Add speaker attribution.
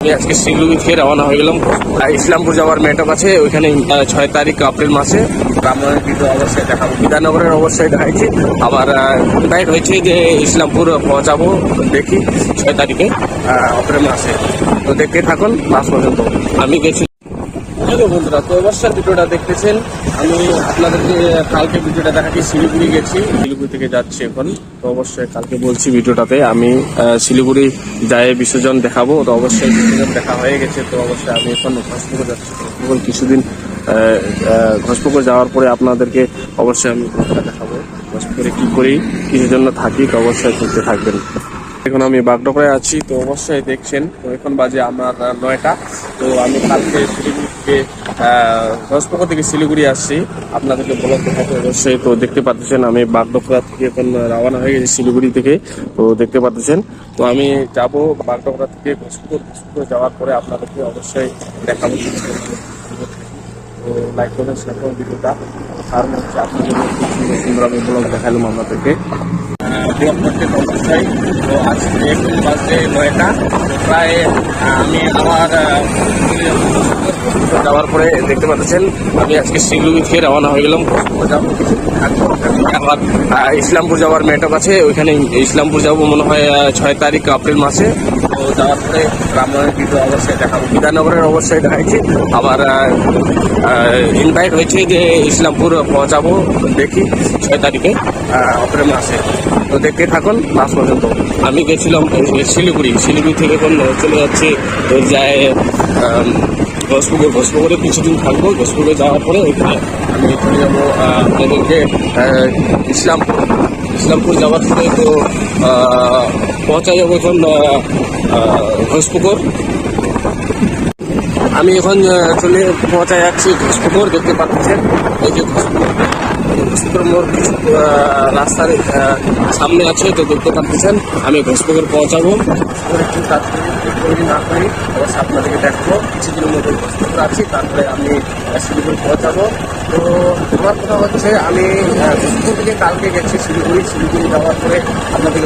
Speaker 1: আমি আজকে শিলিগুড়ি থেকে রওনা হয়ে গেলাম ইসলামপুর যাওয়ার মেটক আছে ওইখানে 6 তারিখ এপ্রিল মাসে রামনগরের ভিডিও অবশ্যই দেখাবো, বিধাননগরের অবশ্যই দেখাইছি। আবার ইনভাইট হয়েছে যে ইসলামপুর পৌঁছাবো দেখি 6 তারিখে এপ্রিল মাসে। তো দেখতে থাকুন লাস্ট পর্যন্ত। আমি গেছি বন্ধুরা, তো অবশ্যই ভিডিওটা দেখতেছেন। আমি আপনাদেরকে কালকে ভিডিওটা দেখাচ্ছি, শিলিগুড়ি গেছি, শিলিগুড়ি থেকে যাচ্ছি এখন। তো অবশ্যই কালকে বলছি ভিডিওটাতে আমি শিলিগুড়ি যাই বিসর্জন দেখাবো। তো অবশ্যই বিসর্জন দেখা হয়ে গেছে। তো অবশ্যই আমি এখন ঘোষপুকুর যাচ্ছি। ঘোষপুকুর কিছুদিন ঘোষপুকুর যাওয়ার পরে আপনাদেরকে অবশ্যই আমি ঘোষটা দেখাবো, ঘোষপুকুরে কী করি, কিসের জন্য থাকি। তো অবশ্যই শুনতে থাকবেন। এখন আমি বাগডোগরায় আছি। তো অবশ্যই দেখছেন, তো এখন বাজে আমার 9টা। তো আমি কালকে শিলিগুড়ি থেকে ঘোষপুকুর থেকে শিলিগুড়ি আসছি, আপনাদেরকে ব্লগ দেখাতে অবশ্যই। তো দেখতে পাচ্ছেন আমি বাগডোগরা থেকে এখন রওনা হয়ে গেছি শিলিগুড়ি থেকে। তো দেখতে পাচ্ছেন, তো আমি যাব বাগডোগরা থেকে ঘোষপুকুর যাওয়ার পরে আপনাদেরকে অবশ্যই দেখাবো। তো লাইক করবেন, শেয়ার করুন ভিডিওটা। কারণ হচ্ছে আপনাদের সুন্দর সুন্দর আমি ব্লগ দেখালাম আপনাদেরকে ব্লগ করতে অবশ্যই। তো আজকে এখন বাজে 9টা। প্রায় আমি আবার যাওয়ার পরে দেখতে পাচ্ছেন আমি আজকে শিলিগুড়ি থেকে রওনা হয়ে গেলাম। আবার ইসলামপুর যাওয়ার মেটক আছে ওইখানে ইসলামপুর যাবো মনে হয় 6 তারিখ এপ্রিল মাসে। তো যাওয়ার পরে রামনগরের ভিডিও অবশ্যই দেখাবো, বিধাননগরের অবশ্যই দেখাইছি। আবার ইনভাইট হয়েছে যে ইসলামপুর পৌঁছাবো দেখি 6 তারিখে এপ্রিল মাসে। তো দেখতে থাকুন লাস্ট পর্যন্ত। আমি গেছিলাম শিলিগুড়ি থেকে এখন চলে যাচ্ছি যায় ঘোষপুকুরে কিছুদিন থাকবো। ঘোষপুকুরে যাওয়ার পরে ওইখানে আমি চলে যাবো আপনাদেরকে ইসলামপুর যাওয়ার পরে। তো পৌঁছা যাবো এখন ঘোষপুকুর। আমি এখন চলে পৌঁছা যাচ্ছি ঘোষপুকুর। দেখতে পাচ্ছেন এই যে ঘোষপুকুর মোড় কিছু রাস্তার সামনে আছে। তো দেখতে পাচ্ছেন আমি ঘোষপুকুর পৌঁছাবো। একটু কাজ করি না করি অবশ্যই আপনাদেরকে দেখবো। কিছুদিনের মধ্যে ঘোষপুকুর আছি, তারপরে আমি শিলিগুড়ি পৌঁছাবো। তো আমার কথা হচ্ছে আমি ঘোষপুকুর থেকে কালকে গেছি শিলিগুড়ি যাওয়ার পরে আপনাদেরকে